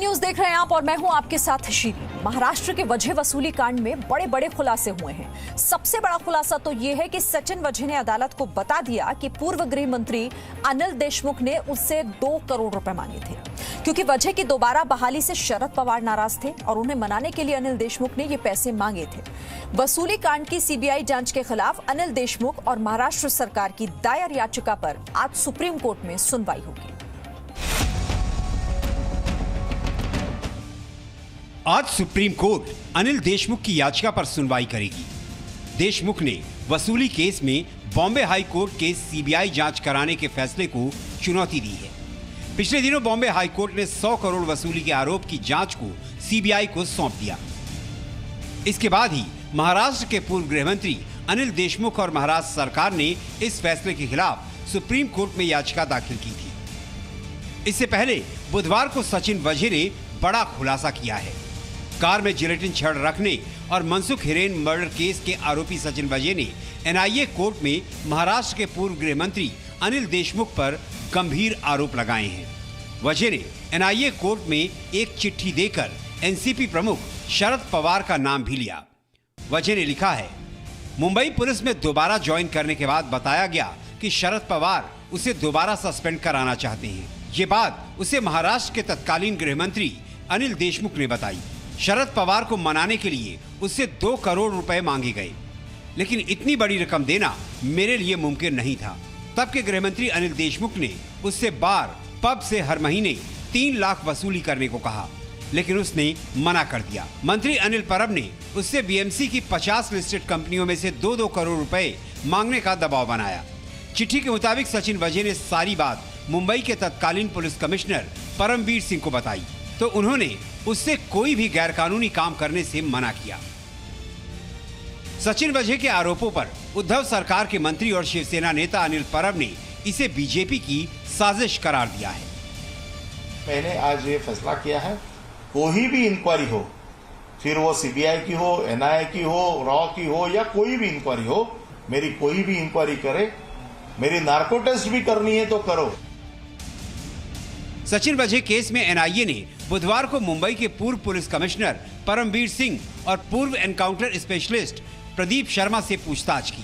News देख रहे हैं आप और मैं हूं आपके साथ शीरी। महाराष्ट्र के वजह वसूली कांड में बड़े बड़े खुलासे हुए हैं। सबसे बड़ा खुलासा तो यह है कि सचिन वजह ने अदालत को बता दिया कि पूर्व गृह मंत्री अनिल देशमुख ने उससे 2 करोड़ रुपए मांगे थे, क्योंकि वजह की दोबारा बहाली से शरद पवार नाराज थे और उन्हें मनाने के लिए अनिल देशमुख ने ये पैसे मांगे थे। वसूली कांड की सीबीआई जांच के खिलाफ अनिल देशमुख और महाराष्ट्र सरकार की दायर याचिका पर आज सुप्रीम कोर्ट में सुनवाई होगी। आज सुप्रीम कोर्ट अनिल देशमुख की याचिका पर सुनवाई करेगी। देशमुख ने वसूली केस में बॉम्बे हाई कोर्ट के सीबीआई जांच कराने के फैसले को चुनौती दी है। पिछले दिनों बॉम्बे हाई कोर्ट ने 100 करोड़ वसूली के आरोप की जांच को सीबीआई को सौंप दिया। इसके बाद ही महाराष्ट्र के पूर्व गृह मंत्री अनिल देशमुख और महाराष्ट्र सरकार ने इस फैसले के खिलाफ सुप्रीम कोर्ट में याचिका दाखिल की थी। इससे पहले बुधवार को सचिन वजह ने बड़ा खुलासा किया है। कार में जिलेटिन छड़ रखने और मनसुख हिरेन मर्डर केस के आरोपी सचिन वजह ने एनआईए कोर्ट में महाराष्ट्र के पूर्व गृह मंत्री अनिल देशमुख पर गंभीर आरोप लगाए हैं। वजह ने एनआईए कोर्ट में एक चिट्ठी देकर एनसीपी प्रमुख शरद पवार का नाम भी लिया। वजह ने लिखा है, मुंबई पुलिस में दोबारा ज्वाइन करने के बाद बताया गया कि शरद पवार उसे दोबारा सस्पेंड कराना चाहते हैं। ये बात उसे महाराष्ट्र के तत्कालीन गृह मंत्री अनिल देशमुख ने बताई। शरद पवार को मनाने के लिए उससे 2 करोड़ रुपए मांगे गए, लेकिन इतनी बड़ी रकम देना मेरे लिए मुमकिन नहीं था। तब के गृह मंत्री अनिल देशमुख ने उससे बार पब से हर महीने 3 लाख वसूली करने को कहा, लेकिन उसने मना कर दिया। मंत्री अनिल परब ने उससे बीएमसी की 50 लिस्टेड कंपनियों में से 2-2 करोड़ रुपए मांगने का दबाव बनाया। चिट्ठी के मुताबिक सचिन वजह ने सारी बात मुंबई के तत्कालीन पुलिस कमिश्नर परमवीर सिंह को बताई, तो उन्होंने उससे कोई भी गैरकानूनी काम करने से मना किया। सचिन वजह के आरोपों पर उद्धव सरकार के मंत्री और शिवसेना नेता अनिल परब ने इसे बीजेपी की साजिश करार दिया है। मैंने आज ये फैसला किया है, कोई भी इंक्वायरी हो, फिर वो सीबीआई की हो, एनआईए की हो, रॉ की हो या कोई भी इंक्वायरी हो, मेरी कोई भी इंक्वायरी करे, मेरी नार्को टेस्ट भी करनी है तो करो। सचिन वजह केस में एनआईए ने बुधवार को मुंबई के पूर्व पुलिस कमिश्नर परमवीर सिंह और पूर्व एनकाउंटर स्पेशलिस्ट प्रदीप शर्मा से पूछताछ की।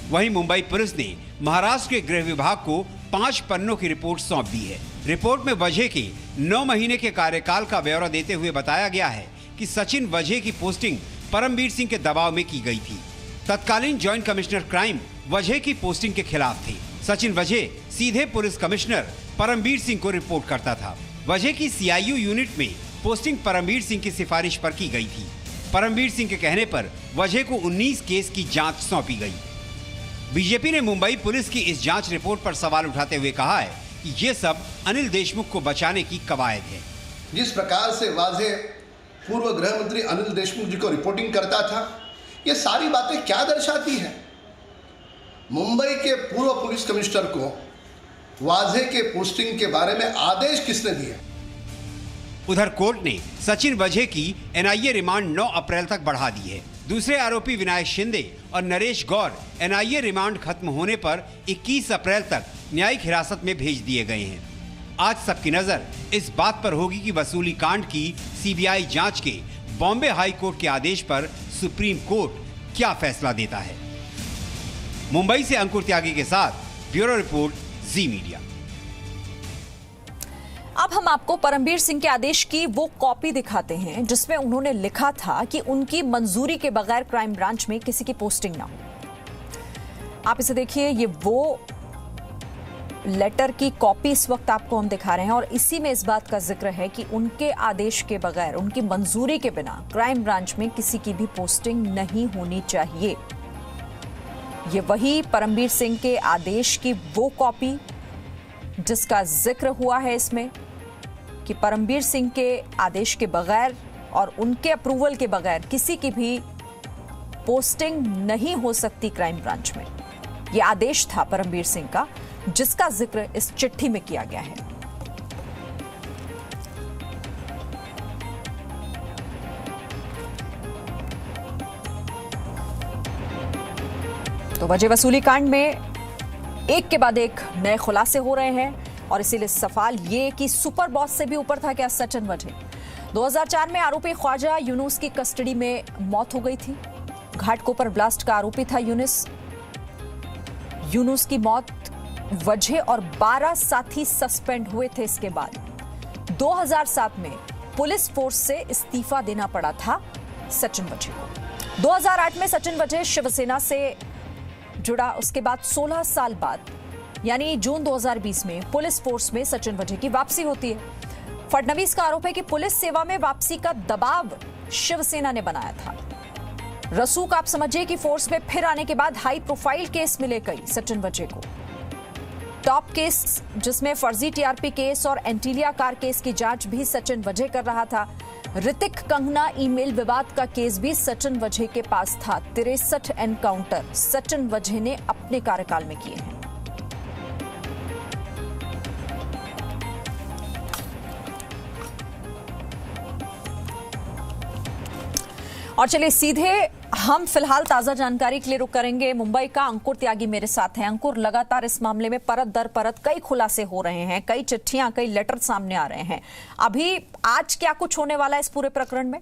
वहीं मुंबई पुलिस ने महाराष्ट्र के गृह विभाग को 5 पन्नों की रिपोर्ट सौंप दी है। रिपोर्ट में वजह के 9 महीने के कार्यकाल का ब्यौरा देते हुए बताया गया है कि सचिन वजह की पोस्टिंग परमवीर सिंह के दबाव में की गई थी। तत्कालीन ज्वाइंट कमिश्नर क्राइम वजह की पोस्टिंग के खिलाफ थे। सचिन वजह सीधे पुलिस कमिश्नर परमवीर सिंह को रिपोर्ट करता था। वजह की सीआईयू यूनिट में पोस्टिंग परमवीर सिंह की सिफारिश पर की गई थी। परमवीर सिंह के कहने पर वजह को 19 केस की जांच सौंपी गई। बीजेपी ने मुंबई पुलिस की इस जांच रिपोर्ट पर सवाल उठाते हुए कहा है कि ये सब अनिल देशमुख को बचाने की कवायद है। जिस प्रकार से वाजे पूर्व गृह मंत्री अनिल देशमुख जी को रिपोर्टिंग करता था, ये सारी बातें क्या दर्शाती है? मुंबई के पूर्व पुलिस कमिश्नर को वाजे के पोस्टिंग के बारे में आदेश किसने दिए? उधर कोर्ट ने सचिन वजह की एनआईए रिमांड 9 अप्रैल तक बढ़ा दी है। दूसरे आरोपी विनायक शिंदे और नरेश गौर एनआईए रिमांड खत्म होने पर 21 अप्रैल तक न्यायिक हिरासत में भेज दिए गए हैं। आज सबकी नजर इस बात पर होगी कि वसूली कांड की सीबीआई जांच के बॉम्बे हाई कोर्ट के आदेश पर सुप्रीम कोर्ट क्या फैसला देता है। मुंबई से अंकुर त्यागी के साथ ब्यूरो रिपोर्ट, जी मीडिया। अब हम आपको परमवीर सिंह के आदेश की वो कॉपी दिखाते हैं जिसमें उन्होंने लिखा था कि उनकी मंजूरी के बगैर क्राइम ब्रांच में किसी की पोस्टिंग ना हो। आप इसे देखिए, ये वो लेटर की कॉपी इस वक्त आपको हम दिखा रहे हैं और इसी में इस बात का जिक्र है कि उनके आदेश के बगैर, उनकी मंजूरी के बिना क्राइम ब्रांच में किसी की भी पोस्टिंग नहीं होनी चाहिए। ये वही परमवीर सिंह के आदेश की वो कॉपी जिसका जिक्र हुआ है इसमें कि परमवीर सिंह के आदेश के बगैर और उनके अप्रूवल के बगैर किसी की भी पोस्टिंग नहीं हो सकती क्राइम ब्रांच में। यह आदेश था परमवीर सिंह का जिसका जिक्र इस चिट्ठी में किया गया है। तो वजह वसूली कांड में एक के बाद एक नए खुलासे हो रहे हैं। और इसीलिए सवाल ये कि सुपर बॉस से भी ऊपर था क्या सचिन वजह? 2004 में आरोपी ख्वाजा यूनुस की कस्टडी में मौत हो गई थी। घाटकोपर ब्लास्ट का आरोपी था यूनुस की मौत वजह और 12 साथी सस्पेंड हुए थे। इसके बाद 2007 में पुलिस फोर्स से इस्तीफा देना पड़ा था सचिन वजह को। 2008 में सचिन वजह शिवसेना से जुड़ा। उसके बाद 16 साल बाद यानी जून 2020 में पुलिस फोर्स में सचिन वजह की वापसी होती है। फडणवीस का आरोप है कि पुलिस सेवा में वापसी का दबाव शिवसेना ने बनाया था। रसूख आप समझिए कि फोर्स में फिर आने के बाद हाई प्रोफाइल केस मिले कई सचिन वजह को। टॉप केस जिसमें फर्जी टीआरपी केस और एंटीलिया कार केस की जांच भी सचिन वजह कर रहा था। ऋतिक कंगना ईमेल विवाद का केस भी सचिन वजह के पास था। 63 एनकाउंटर सचिन वजह ने अपने कार्यकाल में किए हैं। और चलिए सीधे हम फिलहाल ताजा जानकारी के लिए रुक करेंगे। मुंबई का अंकुर त्यागी मेरे साथ हैं। अंकुर, लगातार इस मामले में परत दर परत कई खुलासे हो रहे हैं, कई चिट्ठियां, कई लेटर सामने आ रहे हैं। अभी आज क्या कुछ होने वाला है इस पूरे प्रकरण में?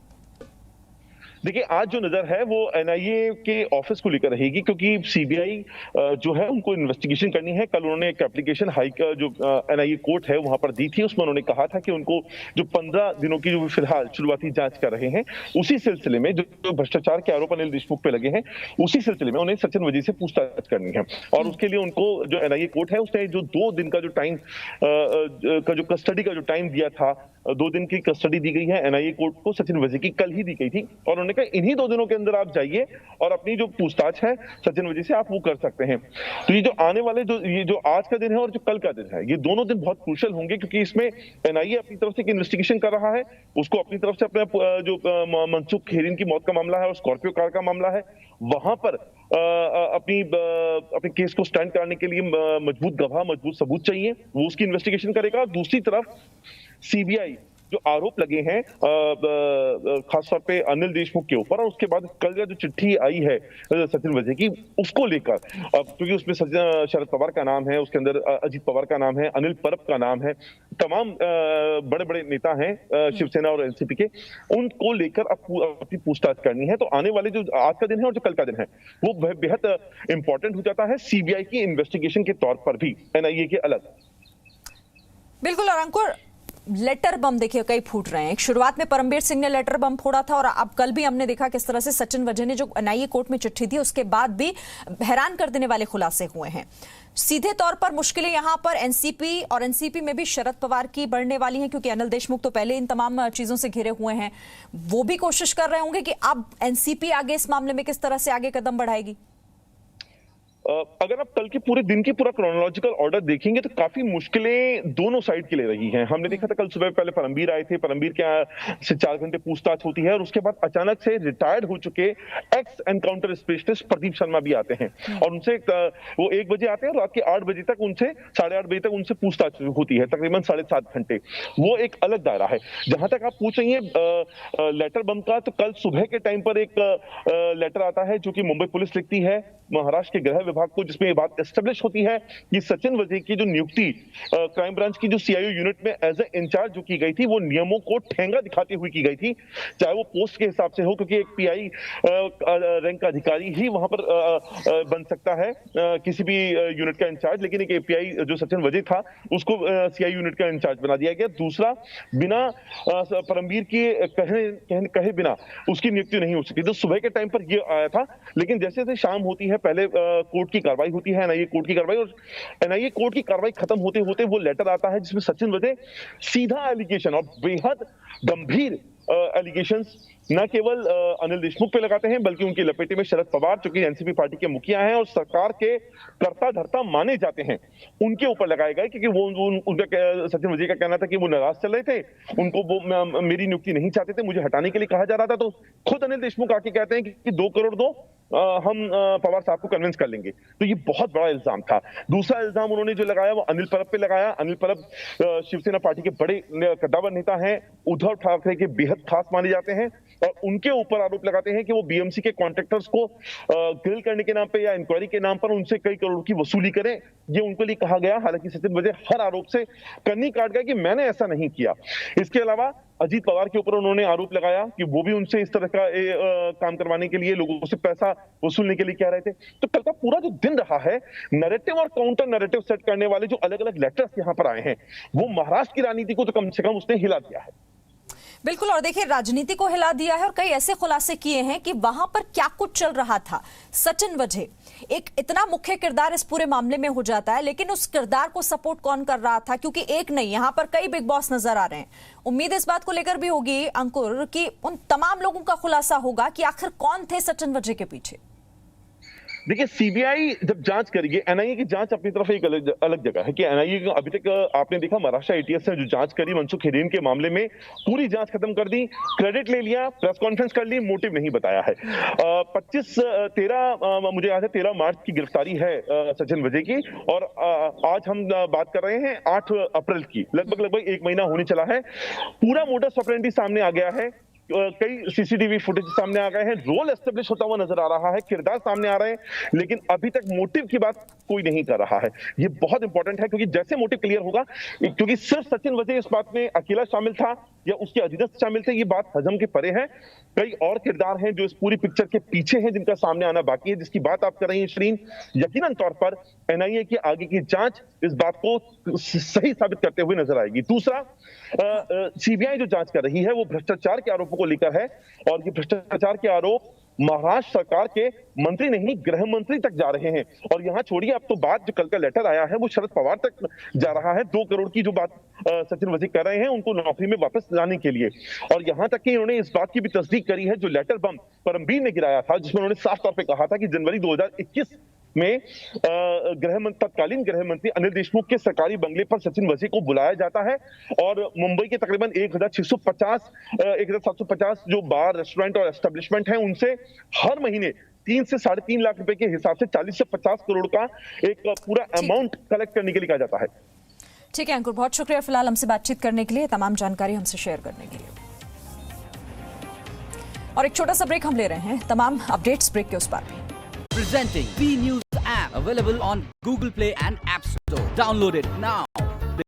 देखिए, आज जो नजर है वो एनआईए के ऑफिस को लेकर रहेगी, क्योंकि सीबीआई जो है उनको इन्वेस्टिगेशन करनी है। कल उन्होंने एक एप्लीकेशन जो एनआईए कोर्ट है वहां पर दी थी। उसमें उन्होंने कहा था कि उनको जो 15 दिनों की जो फिलहाल शुरुआती जांच कर रहे हैं, उसी सिलसिले में जो भ्रष्टाचार के आरोप अनिल देशमुख पे लगे हैं, उसी सिलसिले में उन्हें सचिन वजह से पूछताछ करनी है। और उसके लिए उनको जो एनआईए कोर्ट है उसने जो 2 दिन का जो टाइम का जो कस्टडी का जो टाइम दिया था, 2 दिन की कस्टडी दी गई है एनआईए कोर्ट को। सचिन वजह की कल ही दी गई थी और उन्होंने कहा इन्हीं 2 दिनों के अंदर आप जाइए और अपनी जो पूछताछ है सचिन वजह से आप वो कर सकते हैं। तो ये जो आने वाले ये जो आज का दिन है और जो कल का दिन है, ये दोनों दिन बहुत क्रूशियल होंगे, क्योंकि इसमें एनआईए अपनी तरफ से एक इन्वेस्टिगेशन कर रहा है। उसको अपनी तरफ से अपने जो मनसुख खेरीन की मौत का मामला है और स्कॉर्पियो कार का मामला है, वहां पर अपने केस को स्टैंड कराने के लिए मजबूत गवाह, मजबूत सबूत चाहिए, वो उसकी इन्वेस्टिगेशन करेगा। दूसरी तरफ सीबीआई जो आरोप लगे हैं खासतौर पे अनिल देशमुख के ऊपर, और उसके बाद कल जो चिट्ठी आई है सचिन वजह की, उसको लेकर, क्योंकि उसमें शरद पवार का नाम है, उसके अंदर अजीत पवार का नाम है, अनिल परब का नाम है, तमाम बड़े बड़े नेता हैं शिवसेना और एनसीपी के, उनको लेकर अब अपनी पूछताछ करनी है। तो आने वाले जो आज का दिन है और जो कल का दिन है वो बेहद इंपॉर्टेंट हो जाता है सीबीआई की इन्वेस्टिगेशन के तौर पर भी, एनआईए के अलग। बिल्कुल। और अंकुर, लेटर बम देखिए कई फूट रहे हैं। एक शुरुआत में परमबीर सिंह ने लेटर बम फोड़ा था और अब कल भी हमने देखा किस तरह से सचिन वजह ने जो एनआईए कोर्ट में चिट्ठी दी, उसके बाद भी हैरान कर देने वाले खुलासे हुए हैं। सीधे तौर पर मुश्किलें यहां पर एनसीपी और एनसीपी में भी शरद पवार की बढ़ने वाली हैं, क्योंकि अनिल देशमुख तो पहले इन तमाम चीजों से घिरे हुए हैं। वो भी कोशिश कर रहे होंगे कि अब एनसीपी आगे इस मामले में किस तरह से आगे कदम बढ़ाएगी। अगर आप कल के पूरे दिन की पूरा क्रोनोलॉजिकल ऑर्डर देखेंगे तो काफी मुश्किलें दोनों साइड के लिए रही हैं। हमने देखा था कल सुबह पहले परमबीर आए थे, परमबीर के से 4 घंटे पूछताछ होती है और उसके बाद अचानक से रिटायर्ड हो चुके x encounter specialist Pradeep Sharma भी आते हैं और उनसे वो 1 बजे आते हैं और रात के 8 बजे तक उनसे 8:30 बजे तक उनसे पूछताछ होती है, तकरीबन 7.5 घंटे। वो एक अलग दायरा है। जहां तक आप पूछ रही हैं लेटर बम का, तो कल सुबह के टाइम पर एक लेटर आता है जो कि मुंबई पुलिस लिखती है महाराष्ट्र के गृह विभाग को, जिसमें ये बात एस्टेब्लिश होती है कि सचिन वजह की जो नियुक्ति क्राइम ब्रांच की जो सीआईओ यूनिट में एज ए इंचार्ज जो की गई थी, वो नियमों को ठेंगा दिखाते हुए की गई थी, चाहे वो पोस्ट के हिसाब से हो, क्योंकि एक पीआई रैंक का अधिकारी ही वहां पर बन सकता है किसी भी यूनिट का इंचार्ज, लेकिन एक एपीआई जो सचिन वजह था उसको सीआई यूनिट का इंचार्ज बना दिया गया। दूसरा, बिना परमबीर के कहे बिना उसकी नियुक्ति नहीं हो सकती। तो सुबह के टाइम पर ये आया था, लेकिन जैसे जैसे शाम होती है, पहले कोर्ट की कार्रवाई होती है, एनआईए कोर्ट की कार्रवाई, और एनआईए कोर्ट की कार्रवाई खत्म होते होते वो लेटर आता है जिसमें सचिन वजह सीधा एलिगेशन और बेहद गंभीर एलिगेशंस न केवल अनिल देशमुख पे लगाते हैं, बल्कि उनकी लपेटे में शरद पवार, जो कि एनसीपी पार्टी के मुखिया हैं और सरकार के कर्ता धर्ता माने जाते हैं, उनके ऊपर लगाए गए। क्योंकि वो उनका सचिन वजह का कहना था कि वो नाराज चल रहे थे, उनको वो मेरी नियुक्ति नहीं चाहते थे, मुझे हटाने के लिए कहा जा रहा था। तो खुद अनिल देशमुख आके कहते हैं कि 2 करोड़ दो, हम पवार साहब को कन्विंस कर लेंगे। तो ये बहुत बड़ा इल्जाम था। दूसरा इल्जाम उन्होंने जो लगाया वो अनिल परब पे लगाया। अनिल परब शिवसेना पार्टी के बड़े कद्दावर नेता हैं, उद्धव ठाकरे के बेहद खास माने जाते हैं और उनके ऊपर आरोप लगाते हैं कि वो बीएमसी के कॉन्ट्रैक्टर्स को ग्रिल करने के नाम पे या इंक्वायरी के नाम पर उनसे कई करोड़ की वसूली करें। ये उनके लिए कहा गया। हालांकि सचिन वजह हर आरोप से कन्नी काट गया कि मैंने ऐसा नहीं किया। इसके अलावा अजीत पवार के ऊपर उन्होंने आरोप लगाया कि वो भी उनसे इस तरह का काम करवाने के लिए, लोगों से पैसा वसूलने के लिए कह रहे थे। तो कल का पूरा जो दिन रहा है, नैरेटिव और काउंटर नैरेटिव सेट करने वाले जो अलग अलग लेटर्स यहाँ पर आए हैं, वो महाराष्ट्र की राजनीति को तो कम से कम उसने हिला दिया है। बिल्कुल, और देखिए राजनीति को हिला दिया है और कई ऐसे खुलासे किए हैं कि वहां पर क्या कुछ चल रहा था। सचिन वजह एक इतना मुख्य किरदार इस पूरे मामले में हो जाता है, लेकिन उस किरदार को सपोर्ट कौन कर रहा था, क्योंकि एक नहीं, यहां पर कई बिग बॉस नजर आ रहे हैं। उम्मीद इस बात को लेकर भी होगी अंकुर कि उन तमाम लोगों का खुलासा होगा कि आखिर कौन थे सचिन वजह के पीछे। देखिए, सीबीआई जब जांच करेगी, एनआईए की जांच अपनी तरफ एक अलग जगह है कि एनआईए अभी तक आपने देखा महाराष्ट्र एटीएस ने जो जांच करी मनसुख हिरेन के मामले में, पूरी जांच खत्म कर दी, क्रेडिट ले लिया, प्रेस कॉन्फ्रेंस कर ली, मोटिव नहीं बताया है। मुझे याद है 13 मार्च की गिरफ्तारी है सचिन वजह की, और आज हम बात कर रहे हैं 8 अप्रैल की। लगभग 1 महीना होने चला है। पूरा मोडस ऑपरेंडी सामने आ गया है, कई सीसीटीवी फुटेज सामने आ गए हैं, रोल एस्टेब्लिश होता हुआ नजर आ रहा है, किरदार सामने आ रहे हैं, लेकिन अभी तक मोटिव की बात कोई नहीं कर रहा है। ये बहुत इंपॉर्टेंट है, क्योंकि जैसे मोटिव क्लियर होगा, क्योंकि सिर्फ सचिन वजह इस बात में अकेला शामिल था या उसके अधीनस्थ शामिल थे, ये बात हजम के परे है। कई और किरदार हैं जो इस पूरी पिक्चर के पीछे हैं, जिनका सामने आना बाकी है, जिसकी बात आप कर रही हैं श्रीन। यकीनन तौर पर एनआईए की आगे की जांच इस बात को सही साबित करते हुए नजर आएगी। दूसरा, सीबीआई जो जांच कर रही है वो भ्रष्टाचार के आरोपों को लेकर है, और ये भ्रष्टाचार के आरोप महाराष्ट्र सरकार के मंत्री नहीं, गृह मंत्री तक जा रहे हैं। और यहाँ छोड़िए, अब तो बात जो कल का लेटर आया है वो शरद पवार तक जा रहा है। 2 करोड़ की जो बात सचिन वजह कर रहे हैं उनको नौकरी में वापस लाने के लिए, और यहाँ तक कि उन्होंने इस बात की भी तस्दीक करी है जो लेटर बम परमबीर ने गिराया था, जिसमें उन्होंने साफ तौर पर कहा था कि जनवरी 2021 में तत्कालीन गृह मंत्री अनिल देशमुख के सरकारी बंगले पर सचिन वजह को बुलाया जाता है, और मुंबई के तकरीबन 1750 जो बार, रेस्टोरेंट और एस्टेब्लिशमेंट हैं, उनसे हर महीने 3 से 3.5 लाख रुपए के हिसाब से 40 से 50 करोड़ का एक पूरा अमाउंट कलेक्ट करने के लिए कहा जाता है। ठीक है अंकुर, बहुत शुक्रिया फिलहाल हमसे बातचीत करने के लिए, तमाम जानकारी हमसे शेयर करने के लिए। और एक छोटा सा ब्रेक हम ले रहे हैं, तमाम अपडेट्स ब्रेक के उस पार भी। Presenting B News app, available on Google Play and App Store. Download it now.